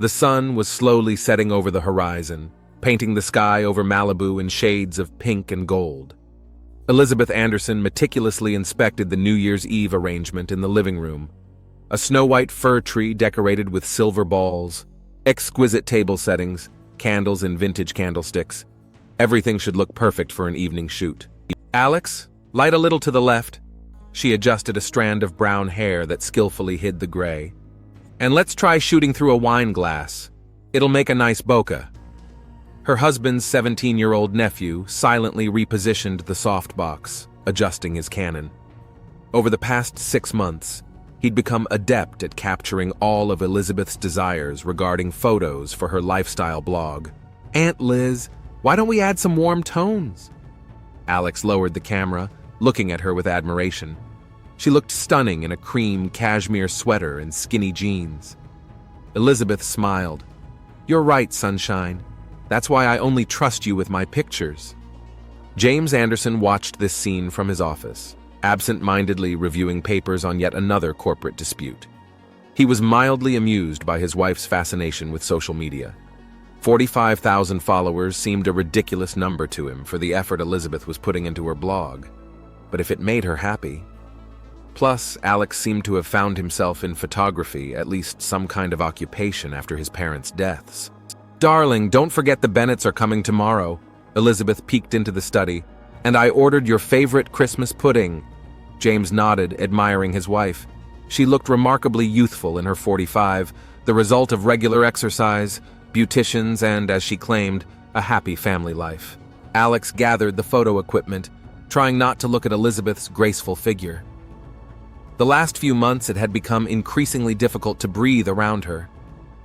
The sun was slowly setting over the horizon, painting the sky over Malibu in shades of pink and gold. Elizabeth Anderson meticulously inspected the New Year's Eve arrangement in the living room. A snow-white fir tree decorated with silver balls, exquisite table settings, candles in vintage candlesticks. Everything should look perfect for an evening shoot. "Alex, light a little to the left." She adjusted a strand of brown hair that skillfully hid the gray. "And let's try shooting through a wine glass. It'll make a nice bokeh." Her husband's 17-year-old nephew silently repositioned the softbox, adjusting his Canon. Over the past 6 months, he'd become adept at capturing all of Elizabeth's desires regarding photos for her lifestyle blog. "Aunt Liz, why don't we add some warm tones?" Alex lowered the camera, looking at her with admiration. She looked stunning in a cream cashmere sweater and skinny jeans. Elizabeth smiled. "You're right, sunshine. That's why I only trust you with my pictures." James Anderson watched this scene from his office, absent-mindedly reviewing papers on yet another corporate dispute. He was mildly amused by his wife's fascination with social media. 45,000 followers seemed a ridiculous number to him for the effort Elizabeth was putting into her blog. But if it made her happy... Plus, Alex seemed to have found himself in photography, at least some kind of occupation after his parents' deaths. "Darling, don't forget the Bennetts are coming tomorrow." Elizabeth peeked into the study. "And I ordered your favorite Christmas pudding." James nodded, admiring his wife. She looked remarkably youthful in her 45, the result of regular exercise, beauticians, and, as she claimed, a happy family life. Alex gathered the photo equipment, trying not to look at Elizabeth's graceful figure. The last few months it had become increasingly difficult to breathe around her.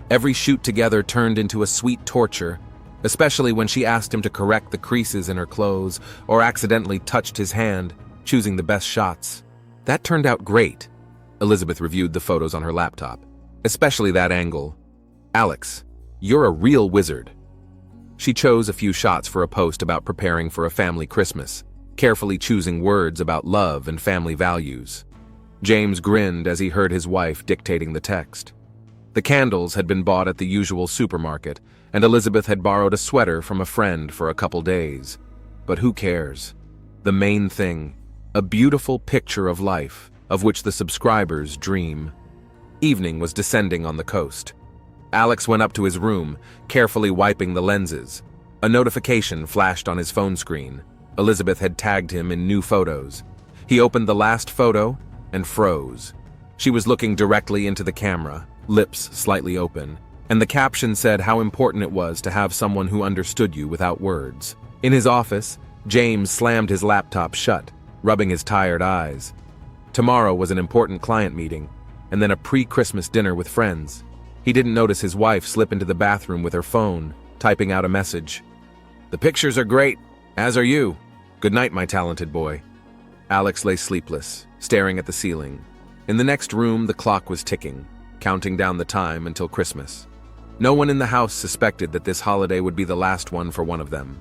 Every shoot together turned into a sweet torture, especially when she asked him to correct the creases in her clothes or accidentally touched his hand, choosing the best shots. That turned out great. Elizabeth reviewed the photos on her laptop, especially that angle. "Alex, you're a real wizard." She chose a few shots for a post about preparing for a family Christmas, carefully choosing words about love and family values. James grinned as he heard his wife dictating the text. The candles had been bought at the usual supermarket, and Elizabeth had borrowed a sweater from a friend for a couple days. But who cares? The main thing, a beautiful picture of life, of which the subscribers dream. Evening was descending on the coast. Alex went up to his room, carefully wiping the lenses. A notification flashed on his phone screen. Elizabeth had tagged him in new photos. He opened the last photo and froze. She was looking directly into the camera, lips slightly open, and the caption said how important it was to have someone who understood you without words. In his office, James slammed his laptop shut, rubbing his tired eyes. Tomorrow was an important client meeting, and then a pre-Christmas dinner with friends. He didn't notice his wife slip into the bathroom with her phone, typing out a message. "The pictures are great, as are you. Good night, my talented boy." Alex lay sleepless, staring at the ceiling. In the next room, the clock was ticking, counting down the time until Christmas. No one in the house suspected that this holiday would be the last one for one of them.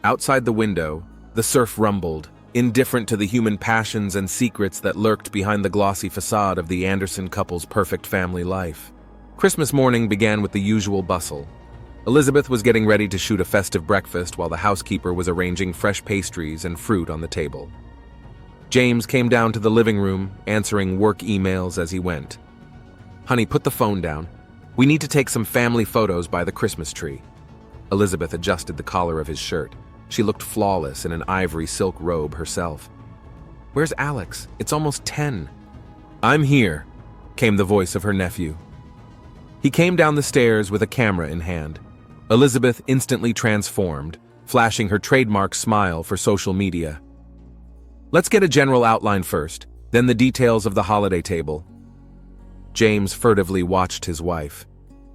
Outside the window, the surf rumbled, indifferent to the human passions and secrets that lurked behind the glossy facade of the Anderson couple's perfect family life. Christmas morning began with the usual bustle. Elizabeth was getting ready to shoot a festive breakfast while the housekeeper was arranging fresh pastries and fruit on the table. James came down to the living room, answering work emails as he went. "Honey, put the phone down. We need to take some family photos by the Christmas tree." Elizabeth adjusted the collar of his shirt. She looked flawless in an ivory silk robe herself. "Where's Alex? It's almost 10. "I'm here," came the voice of her nephew. He came down the stairs with a camera in hand. Elizabeth instantly transformed, flashing her trademark smile for social media. "Let's get a general outline first, then the details of the holiday table." James furtively watched his wife.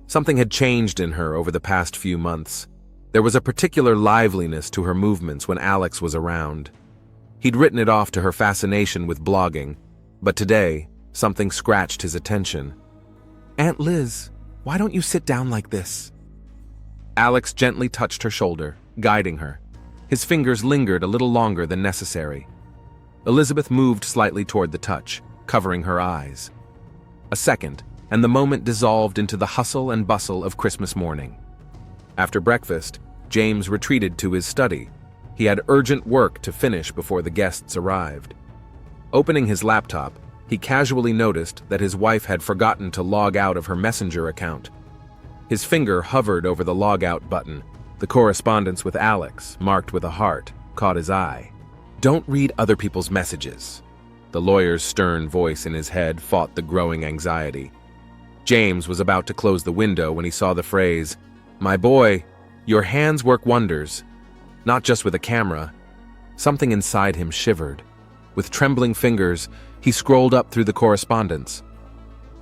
Something had changed in her over the past few months. There was a particular liveliness to her movements when Alex was around. He'd written it off to her fascination with blogging, but today, something scratched his attention. "Aunt Liz, why don't you sit down like this?" Alex gently touched her shoulder, guiding her. His fingers lingered a little longer than necessary. Elizabeth moved slightly toward the touch, covering her eyes. A second, and the moment dissolved into the hustle and bustle of Christmas morning. After breakfast, James retreated to his study. He had urgent work to finish before the guests arrived. Opening his laptop, he casually noticed that his wife had forgotten to log out of her Messenger account. His finger hovered over the log out button. The correspondence with Alex, marked with a heart, caught his eye. "Don't read other people's messages." The lawyer's stern voice in his head fought the growing anxiety. James was about to close the window when he saw the phrase, "My boy, your hands work wonders." Not just with a camera. Something inside him shivered. With trembling fingers, he scrolled up through the correspondence.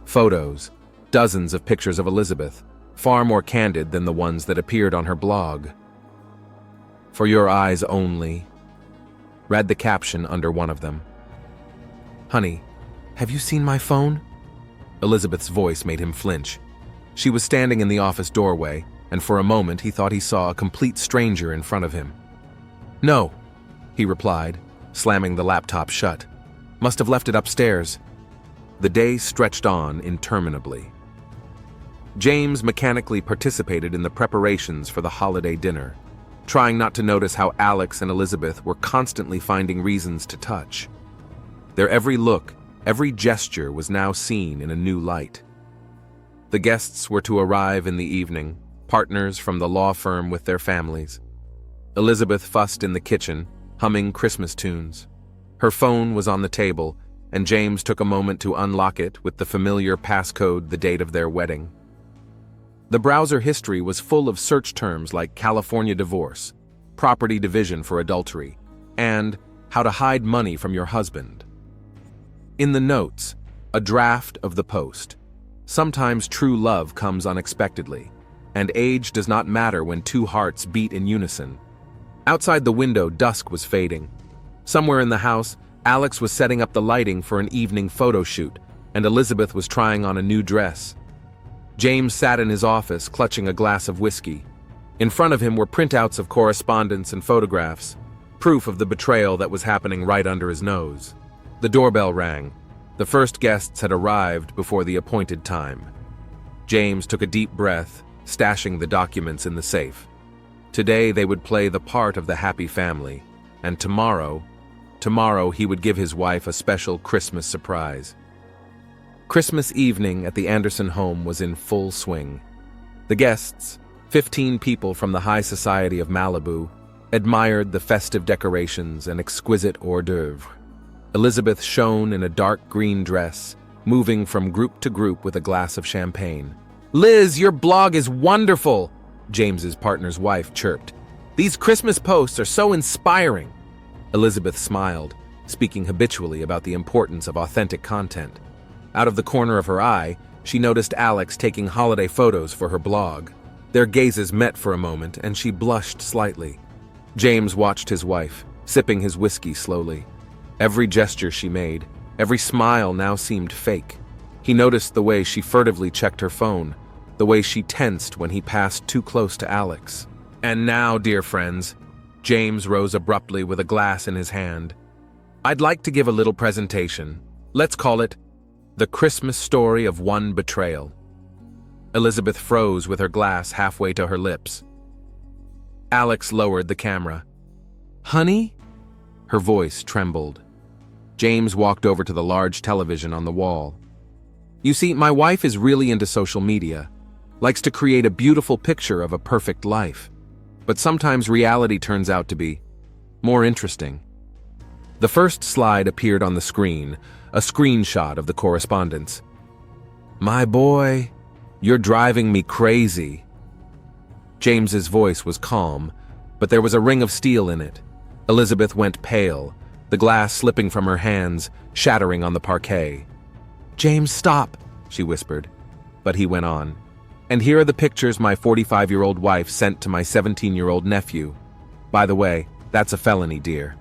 Photos, dozens of pictures of Elizabeth, far more candid than the ones that appeared on her blog. "For your eyes only," read the caption under one of them. "Honey, have you seen my phone?" Elizabeth's voice made him flinch. She was standing in the office doorway, and for a moment he thought he saw a complete stranger in front of him. "No," he replied, slamming the laptop shut. "Must have left it upstairs." The day stretched on interminably. James mechanically participated in the preparations for the holiday dinner, trying not to notice how Alex and Elizabeth were constantly finding reasons to touch. Their every look, every gesture was now seen in a new light. The guests were to arrive in the evening, partners from the law firm with their families. Elizabeth fussed in the kitchen, humming Christmas tunes. Her phone was on the table, and James took a moment to unlock it with the familiar passcode, the date of their wedding. The browser history was full of search terms like California divorce, property division for adultery, and how to hide money from your husband. In the notes, a draft of the post. Sometimes true love comes unexpectedly, and age does not matter when two hearts beat in unison. Outside the window, dusk was fading. Somewhere in the house, Alex was setting up the lighting for an evening photo shoot, and Elizabeth was trying on a new dress. James sat in his office, clutching a glass of whiskey. In front of him were printouts of correspondence and photographs, proof of the betrayal that was happening right under his nose. The doorbell rang. The first guests had arrived before the appointed time. James took a deep breath, stashing the documents in the safe. Today they would play the part of the happy family, and tomorrow he would give his wife a special Christmas surprise. Christmas evening at the Anderson home was in full swing. The guests, 15 people from the high society of Malibu, admired the festive decorations and exquisite hors d'oeuvre. Elizabeth shone in a dark green dress, moving from group to group with a glass of champagne. "Liz, your blog is wonderful," James's partner's wife chirped. "These Christmas posts are so inspiring." Elizabeth smiled, speaking habitually about the importance of authentic content. Out of the corner of her eye, she noticed Alex taking holiday photos for her blog. Their gazes met for a moment, and she blushed slightly. James watched his wife, sipping his whiskey slowly. Every gesture she made, every smile now seemed fake. He noticed the way she furtively checked her phone, the way she tensed when he passed too close to Alex. "And now, dear friends," James rose abruptly with a glass in his hand, "I'd like to give a little presentation. Let's call it The Christmas Story of One Betrayal." Elizabeth froze with her glass halfway to her lips. Alex lowered the camera. "Honey?" Her voice trembled. James walked over to the large television on the wall. "You see, my wife is really into social media, likes to create a beautiful picture of a perfect life. But sometimes reality turns out to be more interesting." The first slide appeared on the screen, a screenshot of the correspondence. "My boy, you're driving me crazy." James's voice was calm, but there was a ring of steel in it. Elizabeth went pale, the glass slipping from her hands, shattering on the parquet. "James, stop," she whispered. But he went on. "And here are the pictures my 45-year-old wife sent to my 17-year-old nephew. By the way, that's a felony, dear."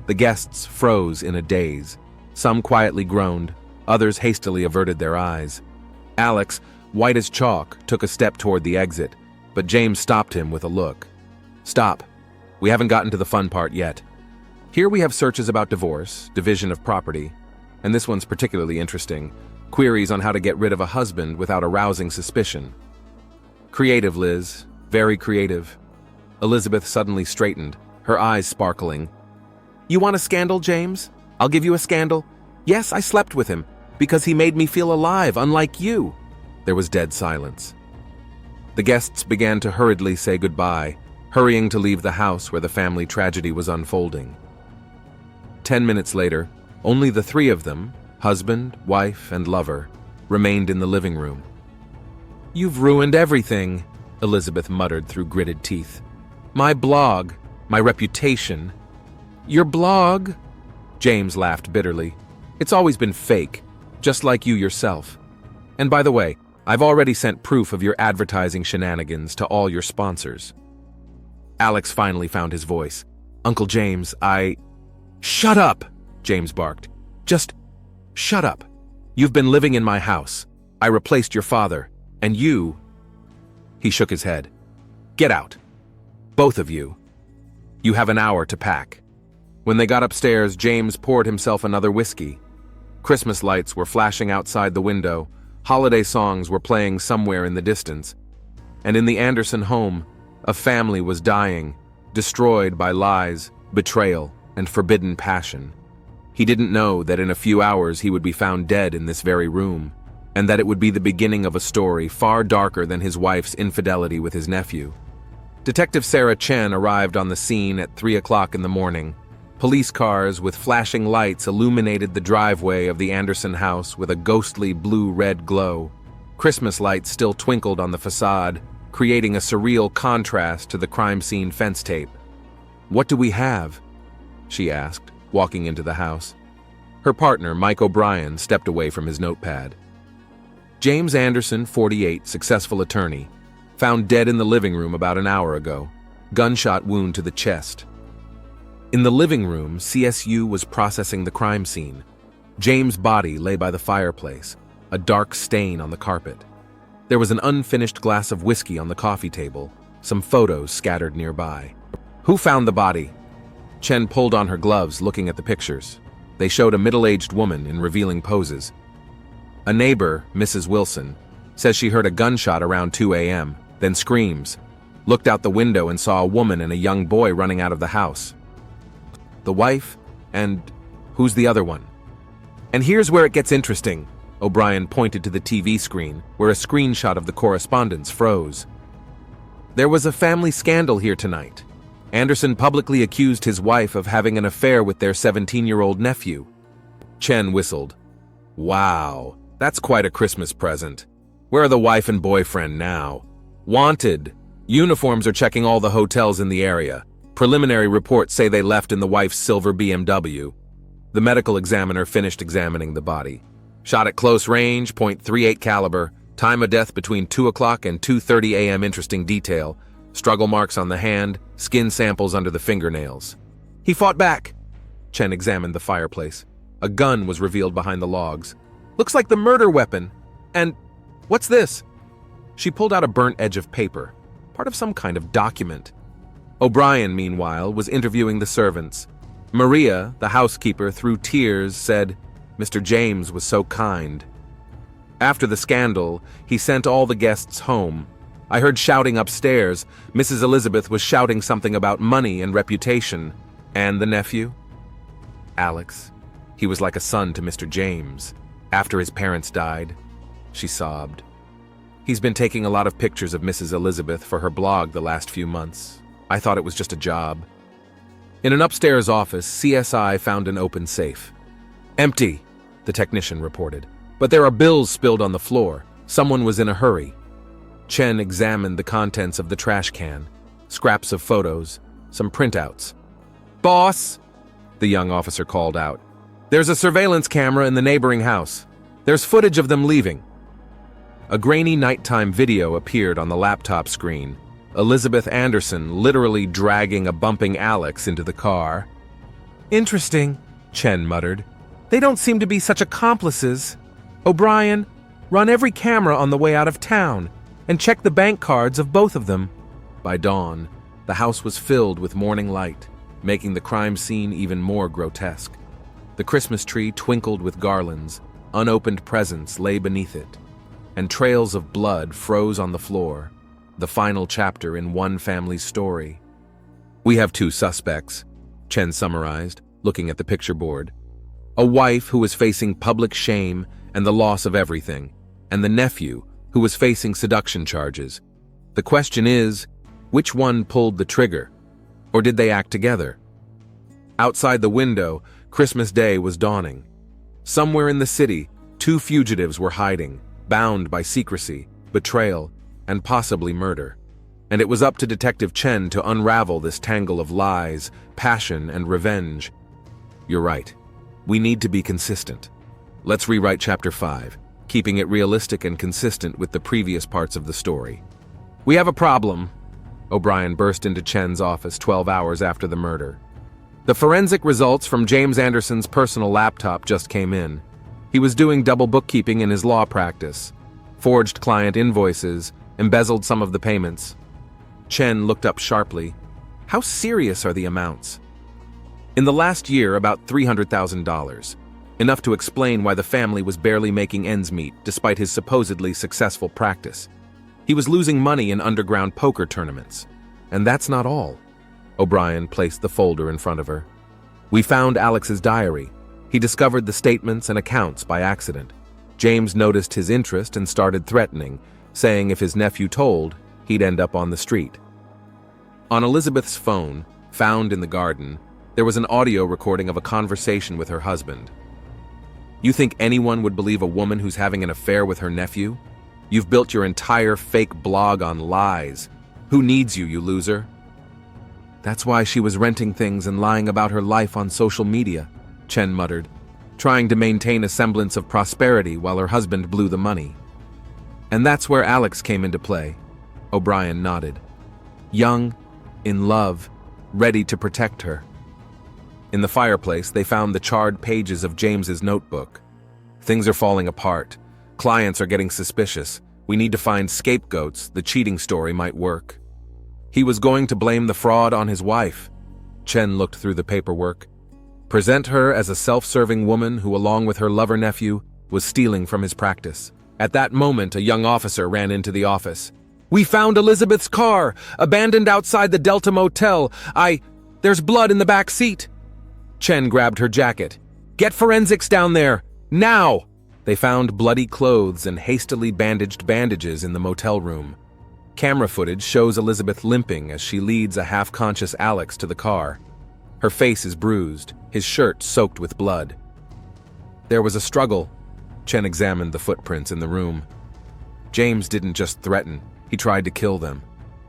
The guests froze in a daze. Some quietly groaned, others hastily averted their eyes. Alex, white as chalk, took a step toward the exit, but James stopped him with a look. "Stop. We haven't gotten to the fun part yet. Here we have searches about divorce, division of property, and this one's particularly interesting, Queries on how to get rid of a husband without arousing suspicion. Creative, Liz. Very creative. Elizabeth suddenly straightened, her eyes sparkling. You want a scandal, James? I'll give you a scandal. Yes, I slept with him, because he made me feel alive, unlike you. There was dead silence. The guests began to hurriedly say goodbye, hurrying to leave the house where the family tragedy was unfolding. 10 minutes later, only the three of them, husband, wife, and lover, remained in the living room. You've ruined everything, Elizabeth muttered through gritted teeth. My blog, my reputation. Your blog? James laughed bitterly. It's always been fake, just like you yourself. And by the way, I've already sent proof of your advertising shenanigans to all your sponsors. Alex finally found his voice. Uncle James, Shut up, James barked. Just shut up. You've been living in my house. I replaced your father. And you... He shook his head. Get out. Both of you. You have an hour to pack. When they got upstairs, James poured himself another whiskey. Christmas lights were flashing outside the window, holiday songs were playing somewhere in the distance, and in the Anderson home, a family was dying, destroyed by lies, betrayal, and forbidden passion. He didn't know that in a few hours he would be found dead in this very room, and that it would be the beginning of a story far darker than his wife's infidelity with his nephew. Detective Sarah Chen arrived on the scene at 3 o'clock in the morning. Police cars with flashing lights illuminated the driveway of the Anderson house with a ghostly blue-red glow. Christmas lights still twinkled on the facade, creating a surreal contrast to the crime scene fence tape. What do we have? She asked, walking into the house. Her partner, Mike O'Brien, stepped away from his notepad. James Anderson, 48, successful attorney, found dead in the living room about an hour ago, gunshot wound to the chest. In the living room, CSU was processing the crime scene. James' body lay by the fireplace, a dark stain on the carpet. There was an unfinished glass of whiskey on the coffee table, some photos scattered nearby. Who found the body? Chen pulled on her gloves, looking at the pictures. They showed a middle-aged woman in revealing poses. A neighbor, Mrs. Wilson, says she heard a gunshot around 2 a.m., then screams, looked out the window and saw a woman and a young boy running out of the house. The wife, and who's the other one? And here's where it gets interesting. O'Brien pointed to the TV screen, where a screenshot of the correspondence froze. There was a family scandal here tonight. Anderson publicly accused his wife of having an affair with their 17-year-old nephew. Chen whistled. Wow, that's quite a Christmas present. Where are the wife and boyfriend now? Wanted. Uniforms are checking all the hotels in the area. Preliminary reports say they left in the wife's silver BMW. The medical examiner finished examining the body. Shot at close range, .38 caliber, time of death between 2 o'clock and 2:30 a.m. Interesting detail. Struggle marks on the hand, skin samples under the fingernails. He fought back. Chen examined the fireplace. A gun was revealed behind the logs. Looks like the murder weapon. And what's this? She pulled out a burnt edge of paper, part of some kind of document. O'Brien, meanwhile, was interviewing the servants. Maria, the housekeeper, through tears, said, Mr. James was so kind. After the scandal, he sent all the guests home. I heard shouting upstairs. Mrs. Elizabeth was shouting something about money and reputation. And the nephew? Alex. He was like a son to Mr. James. After his parents died, she sobbed. He's been taking a lot of pictures of Mrs. Elizabeth for her blog the last few months. I thought it was just a job. In an upstairs office, CSI found an open safe. Empty, the technician reported. But there are bills spilled on the floor. Someone was in a hurry. Chen examined the contents of the trash can. Scraps of photos, some printouts. Boss, the young officer called out. There's a surveillance camera in the neighboring house. There's footage of them leaving. A grainy nighttime video appeared on the laptop screen. Elizabeth Anderson literally dragging a bumping Alex into the car. Interesting, Chen muttered. They don't seem to be such accomplices. O'Brien, run every camera on the way out of town and check the bank cards of both of them. By dawn, the house was filled with morning light, making the crime scene even more grotesque. The Christmas tree twinkled with garlands. unopened presents lay beneath it, and trails of blood froze on the floor, the final chapter in one family's story. "We have two suspects," Chen summarized, looking at the picture board. "A wife who was facing public shame and the loss of everything, and the nephew who was facing seduction charges. The question is, which one pulled the trigger? Or did they act together?" Outside the window, Christmas Day was dawning. Somewhere in the city, two fugitives were hiding, bound by secrecy, betrayal, and possibly murder. And it was up to Detective Chen to unravel this tangle of lies, passion, and revenge. "You're right. We need to be consistent. Let's rewrite Chapter 5, keeping it realistic and consistent with the previous parts of the story." "We have a problem." O'Brien burst into Chen's office 12 hours after the murder. "The forensic results from James Anderson's personal laptop just came in. He was doing double bookkeeping in his law practice, forged client invoices, embezzled some of the payments." Chen looked up sharply. "How serious are the amounts?" "In the last year, about $300,000. Enough to explain why the family was barely making ends meet despite his supposedly successful practice. He was losing money in underground poker tournaments. And that's not all." O'Brien placed the folder in front of her. "We found Alex's diary. He discovered the statements and accounts by accident. James noticed his interest and started threatening, saying if his nephew told, he'd end up on the street." On Elizabeth's phone, found in the garden, there was an audio recording of a conversation with her husband. "You think anyone would believe a woman who's having an affair with her nephew? You've built your entire fake blog on lies. Who needs you, you loser?" "That's why she was renting things and lying about her life on social media," Chen muttered, trying to maintain a semblance of prosperity while her husband blew the money. "And that's where Alex came into play," O'Brien nodded. "Young, in love, ready to protect her." In the fireplace, they found the charred pages of James's notebook. "Things are falling apart. Clients are getting suspicious. We need to find scapegoats. The cheating story might work." He was going to blame the fraud on his wife. Chen looked through the paperwork. Present her as a self-serving woman who, along with her lover-nephew, was stealing from his practice. At that moment, a young officer ran into the office. "We found Elizabeth's car, abandoned outside the Delta Motel. There's blood in the back seat." Chen grabbed her jacket. "Get forensics down there, now!" They found bloody clothes and hastily bandaged bandages in the motel room. Camera footage shows Elizabeth limping as she leads a half-conscious Alex to the car. Her face is bruised, his shirt soaked with blood. There was a struggle. Chen examined the footprints in the room. James didn't just threaten, he tried to kill them,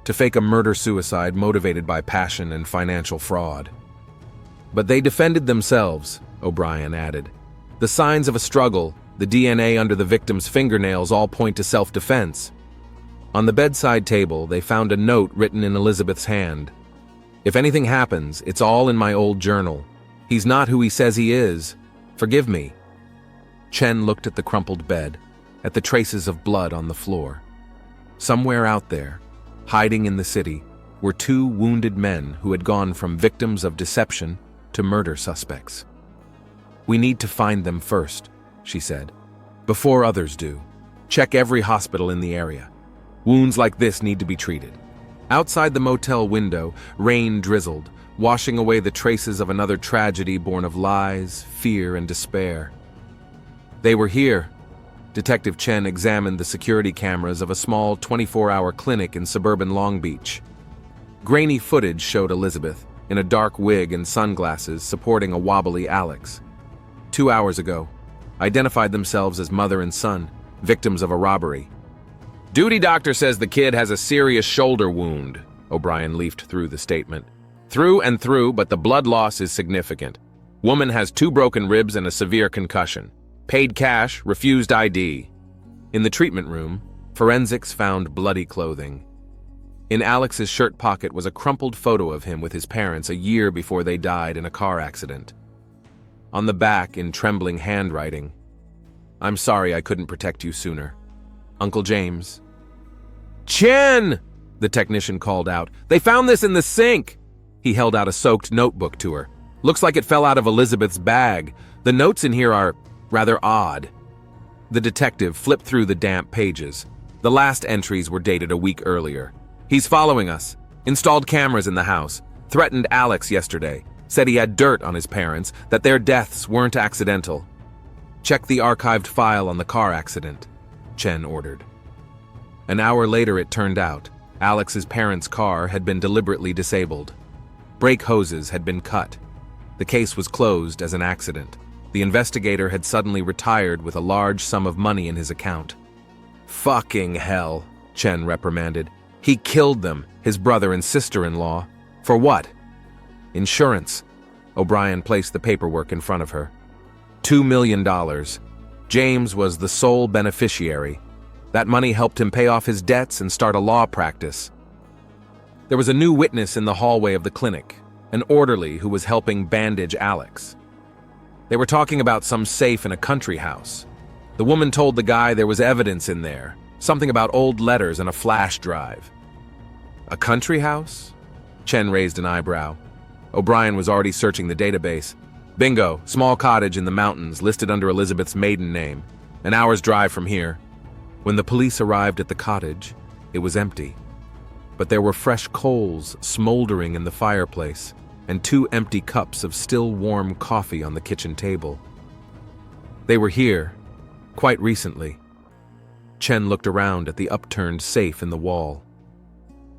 to fake a murder-suicide motivated by passion and financial fraud. "But they defended themselves," O'Brien added. "The signs of a struggle, the DNA under the victim's fingernails all point to self-defense." On the bedside table, they found a note written in Elizabeth's hand. "If anything happens, it's all in my old journal. He's not who he says he is. Forgive me." Chen looked at the crumpled bed, at the traces of blood on the floor. Somewhere out there, hiding in the city, were two wounded men who had gone from victims of deception to murder suspects. "We need to find them first," she said, "before others do. Check every hospital in the area. Wounds like this need to be treated." Outside the motel window, rain drizzled, washing away the traces of another tragedy born of lies, fear, and despair. They were here. Detective Chen examined the security cameras of a small 24-hour clinic in suburban Long Beach. Grainy footage showed Elizabeth, in a dark wig and sunglasses, supporting a wobbly Alex. 2 hours ago, identified themselves as mother and son, victims of a robbery. "Duty doctor says the kid has a serious shoulder wound," O'Brien leafed through the statement. "Through and through, but the blood loss is significant. Woman has 2 broken ribs and a severe concussion. Paid cash, refused ID." In the treatment room, forensics found bloody clothing. In Alex's shirt pocket was a crumpled photo of him with his parents a year before they died in a car accident. On the back, in trembling handwriting, "I'm sorry I couldn't protect you sooner. Uncle James." "Chen!" the technician called out. "They found this in the sink!" He held out a soaked notebook to her. "Looks like it fell out of Elizabeth's bag. The notes in here are rather odd." The detective flipped through the damp pages. The last entries were dated a week earlier. He's following us. Installed cameras in the house. Threatened Alex yesterday. Said he had dirt on his parents, that their deaths weren't accidental. Check the archived file on the car accident, Chen ordered. An hour later it turned out, Alex's parents' car had been deliberately disabled. Brake hoses had been cut. The case was closed as an accident. The investigator had suddenly retired with a large sum of money in his account. Fucking hell, Chen reprimanded. He killed them, his brother and sister-in-law. For what? Insurance. O'Brien placed the paperwork in front of her. $2 million. James was the sole beneficiary. That money helped him pay off his debts and start a law practice. There was a new witness in the hallway of the clinic, an orderly who was helping bandage Alex. They were talking about some safe in a country house. The woman told the guy there was evidence in there, something about old letters and a flash drive. A country house? Chen raised an eyebrow. O'Brien was already searching the database. Bingo, small cottage in the mountains listed under Elizabeth's maiden name, an hour's drive from here. When the police arrived at the cottage, it was empty. But there were fresh coals smoldering in the fireplace and 2 empty cups of still warm coffee on the kitchen table. They were here, quite recently. Chen looked around at the upturned safe in the wall.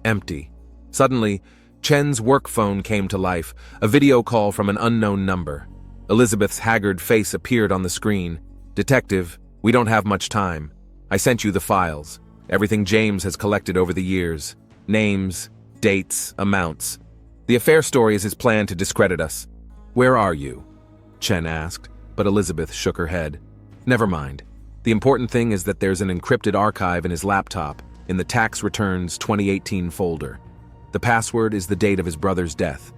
Empty. Suddenly, Chen's work phone came to life, a video call from an unknown number. Elizabeth's haggard face appeared on the screen. "Detective, we don't have much time. I sent you the files. Everything James has collected over the years. Names, dates, amounts. The affair story is his plan to discredit us." "Where are you?" Chen asked, but Elizabeth shook her head. "Never mind. The important thing is that there's an encrypted archive in his laptop, in the tax returns 2018 folder. The password is the date of his brother's death.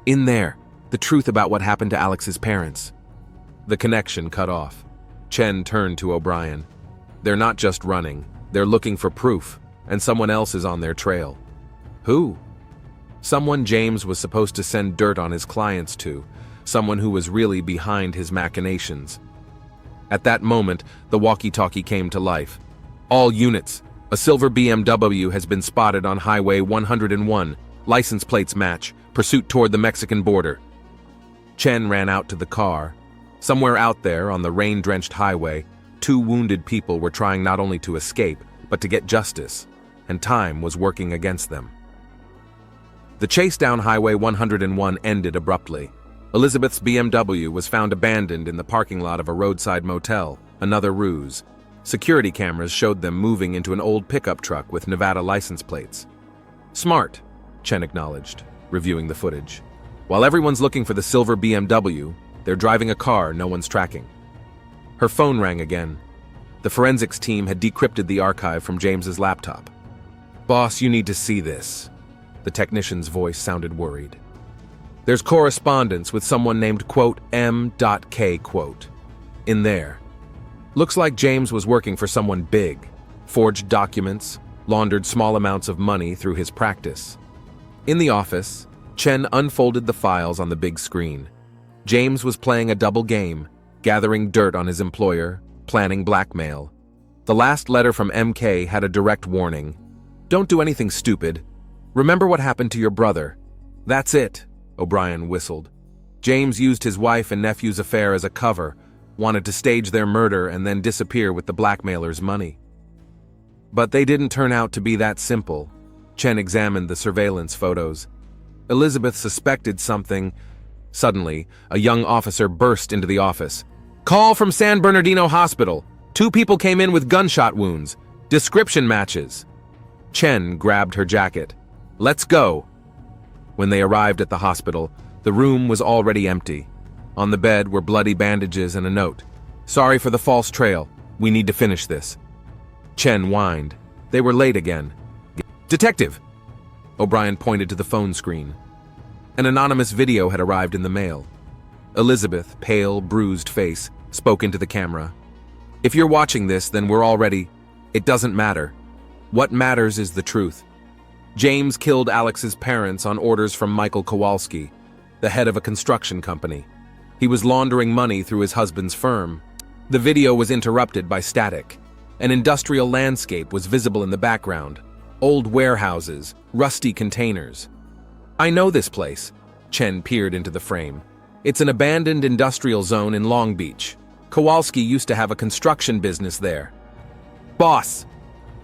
In there, the truth about what happened to Alex's parents." The connection cut off. Chen turned to O'Brien. "They're not just running, they're looking for proof, and someone else is on their trail." "Who?" "Someone James was supposed to send dirt on his clients to, someone who was really behind his machinations." At that moment, the walkie-talkie came to life. "All units, a silver BMW has been spotted on Highway 101. License plates match. Pursuit toward the Mexican border." Chen ran out to the car. Somewhere out there on the rain-drenched highway, 2 wounded people were trying not only to escape, but to get justice, and time was working against them. The chase down Highway 101 ended abruptly. Elizabeth's BMW was found abandoned in the parking lot of a roadside motel, another ruse. Security cameras showed them moving into an old pickup truck with Nevada license plates. "Smart," Chen acknowledged, reviewing the footage. "While everyone's looking for the silver BMW, they're driving a car no one's tracking." Her phone rang again. The forensics team had decrypted the archive from James's laptop. "Boss, you need to see this." The technician's voice sounded worried. "There's correspondence with someone named M.K. in there. Looks like James was working for someone big, forged documents, laundered small amounts of money through his practice." In the office, Chen unfolded the files on the big screen. James was playing a double game, gathering dirt on his employer, planning blackmail. The last letter from MK had a direct warning. "Don't do anything stupid. Remember what happened to your brother." "That's it," O'Brien whistled. "James used his wife and nephew's affair as a cover, wanted to stage their murder and then disappear with the blackmailer's money. But they didn't turn out to be that simple." Chen examined the surveillance photos. Elizabeth suspected something. Suddenly, a young officer burst into the office. "Call from San Bernardino Hospital. 2 people came in with gunshot wounds. Description matches." Chen grabbed her jacket. "Let's go." When they arrived at the hospital, the room was already empty. On the bed were bloody bandages and a note. "Sorry for the false trail. We need to finish this." Chen whined. They were late again. "Detective!" O'Brien pointed to the phone screen. An anonymous video had arrived in the mail. Elizabeth, pale, bruised face, spoke into the camera. "If you're watching this, then we're already... It doesn't matter. What matters is the truth. James killed Alex's parents on orders from Michael Kowalski, the head of a construction company. He was laundering money through his husband's firm." The video was interrupted by static. An industrial landscape was visible in the background. Old warehouses, rusty containers. "I know this place." Chen peered into the frame. "It's an abandoned industrial zone in Long Beach. Kowalski used to have a construction business there." "Boss!"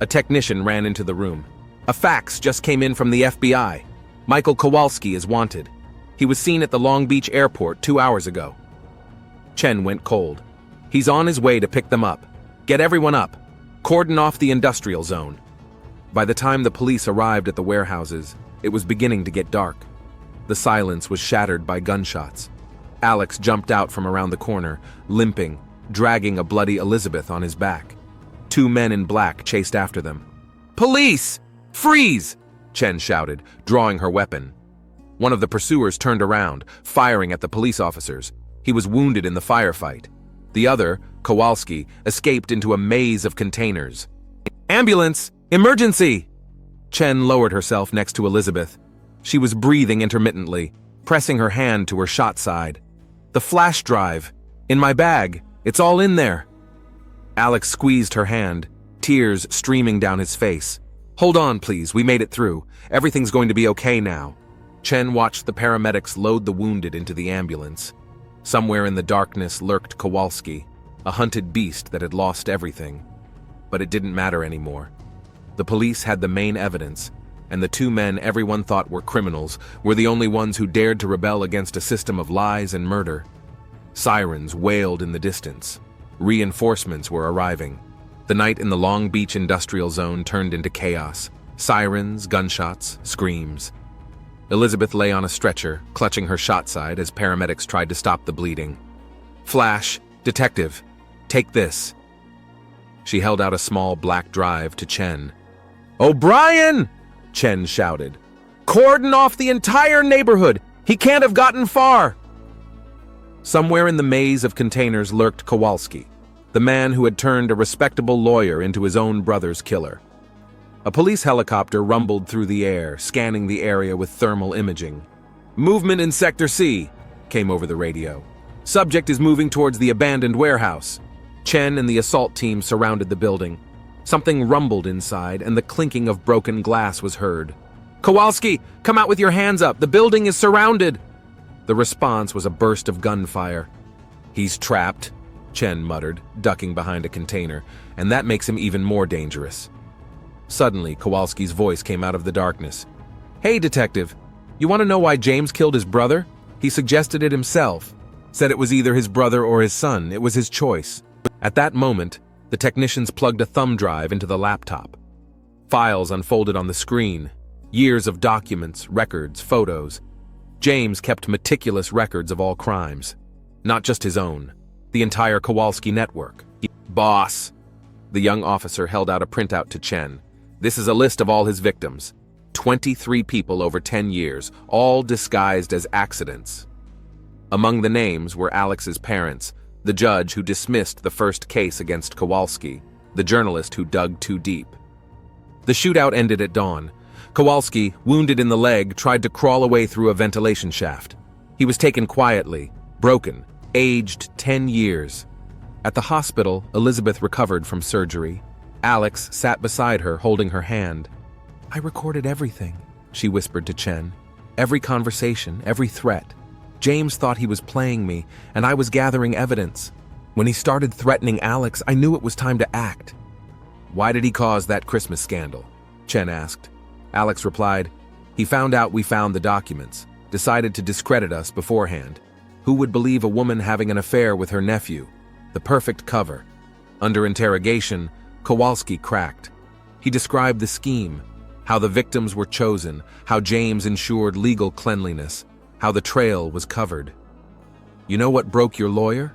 A technician ran into the room. "A fax just came in from the FBI. Michael Kowalski is wanted. He was seen at the Long Beach airport 2 hours ago." Chen went cold. "He's on his way to pick them up. Get everyone up. Cordon off the industrial zone." By the time the police arrived at the warehouses, it was beginning to get dark. The silence was shattered by gunshots. Alex jumped out from around the corner, limping, dragging a bloody Elizabeth on his back. 2 men in black chased after them. "Police! Freeze!" Chen shouted, drawing her weapon. One of the pursuers turned around, firing at the police officers. He was wounded in the firefight. The other, Kowalski, escaped into a maze of containers. "Ambulance! Emergency!" Chen lowered herself next to Elizabeth. She was breathing intermittently, pressing her hand to her shot side. "The flash drive. In my bag. It's all in there." Alex squeezed her hand, tears streaming down his face. "Hold on, please. We made it through. Everything's going to be okay now." Chen watched the paramedics load the wounded into the ambulance. Somewhere in the darkness lurked Kowalski, a hunted beast that had lost everything. But it didn't matter anymore. The police had the main evidence, and the 2 men everyone thought were criminals were the only ones who dared to rebel against a system of lies and murder. Sirens wailed in the distance. Reinforcements were arriving. The night in the Long Beach industrial zone turned into chaos. Sirens, gunshots, screams. Elizabeth lay on a stretcher, clutching her shot side as paramedics tried to stop the bleeding. "Flash, detective, take this." She held out a small black drive to Chen. "O'Brien!" Chen shouted. "Cordon off the entire neighborhood! He can't have gotten far!" Somewhere in the maze of containers lurked Kowalski, the man who had turned a respectable lawyer into his own brother's killer. A police helicopter rumbled through the air, scanning the area with thermal imaging. "Movement in Sector C," came over the radio. "Subject is moving towards the abandoned warehouse." Chen and the assault team surrounded the building. Something rumbled inside, and the clinking of broken glass was heard. "Kowalski, come out with your hands up! The building is surrounded!" The response was a burst of gunfire. "He's trapped," Chen muttered, ducking behind a container, "and that makes him even more dangerous." Suddenly, Kowalski's voice came out of the darkness. "Hey, detective, you want to know why James killed his brother? He suggested it himself. Said it was either his brother or his son. It was his choice." At that moment, the technicians plugged a thumb drive into the laptop. Files unfolded on the screen. Years of documents, records, photos. James kept meticulous records of all crimes. Not just his own. The entire Kowalski network. "Boss!" The young officer held out a printout to Chen. "This is a list of all his victims. 23 people over 10 years, all disguised as accidents." Among the names were Alex's parents, the judge who dismissed the first case against Kowalski, the journalist who dug too deep. The shootout ended at dawn. Kowalski, wounded in the leg, tried to crawl away through a ventilation shaft. He was taken quietly, broken, aged 10 years. At the hospital, Elizabeth recovered from surgery. Alex sat beside her, holding her hand. "I recorded everything," she whispered to Chen. "Every conversation, every threat. James thought he was playing me, and I was gathering evidence. When he started threatening Alex, I knew it was time to act." "Why did he cause that Christmas scandal?" Chen asked. Alex replied, "He found out we found the documents, decided to discredit us beforehand. Who would believe a woman having an affair with her nephew? The perfect cover." Under interrogation, Kowalski cracked. He described the scheme, how the victims were chosen, how James ensured legal cleanliness, how the trail was covered. "You know what broke your lawyer?"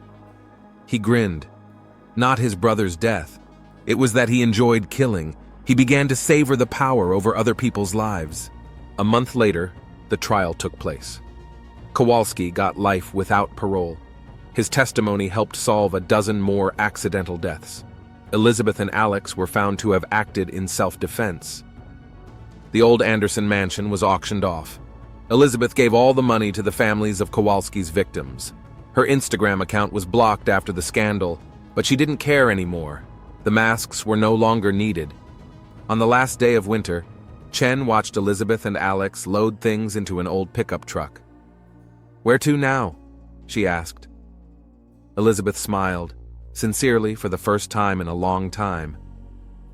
He grinned. Not his brother's death. It was that he enjoyed killing. He began to savor the power over other people's lives. A month later, the trial took place. Kowalski got life without parole. His testimony helped solve a dozen more accidental deaths. Elizabeth and Alex were found to have acted in self-defense. The old Anderson mansion was auctioned off. Elizabeth gave all the money to the families of Kowalski's victims. Her Instagram account was blocked after the scandal, But she didn't care anymore. The masks were no longer needed. On the last day of winter, Chen watched Elizabeth and Alex load things into an old pickup truck. "Where to now?" she asked. Elizabeth smiled, sincerely for the first time in a long time.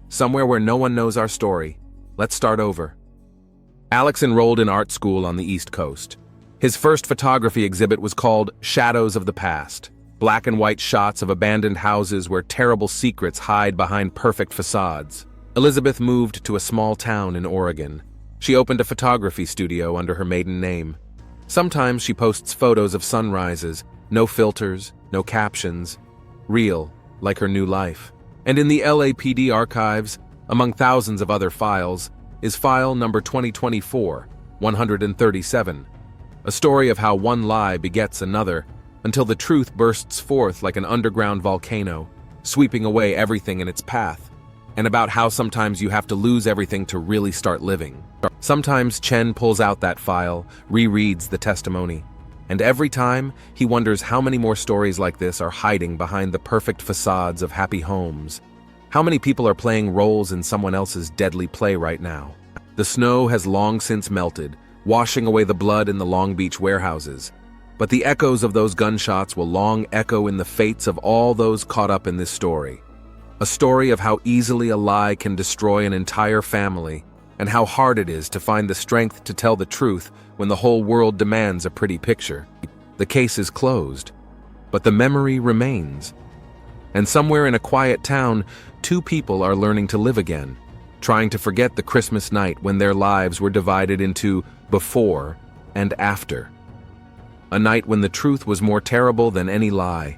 "Somewhere where no one knows our story. Let's start over." Alex enrolled in art school on the East Coast. His first photography exhibit was called Shadows of the Past, black and white shots of abandoned houses where terrible secrets hide behind perfect facades. Elizabeth moved to a small town in Oregon. She opened a photography studio under her maiden name. Sometimes she posts photos of sunrises, no filters, no captions, real, like her new life. And in the LAPD archives, among thousands of other files, is file number 2024-137, a story of how one lie begets another until the truth bursts forth like an underground volcano, sweeping away everything in its path, and about how sometimes you have to lose everything to really start living. Sometimes Chen pulls out that file, rereads the testimony, and every time he wonders how many more stories like this are hiding behind the perfect facades of happy homes. How many people are playing roles in someone else's deadly play right now? The snow has long since melted, washing away the blood in the Long Beach warehouses. But the echoes of those gunshots will long echo in the fates of all those caught up in this story. A story of how easily a lie can destroy an entire family, and how hard it is to find the strength to tell the truth when the whole world demands a pretty picture. The case is closed, but the memory remains. And somewhere in a quiet town, two people are learning to live again, trying to forget the Christmas night when their lives were divided into before and after. A night when the truth was more terrible than any lie.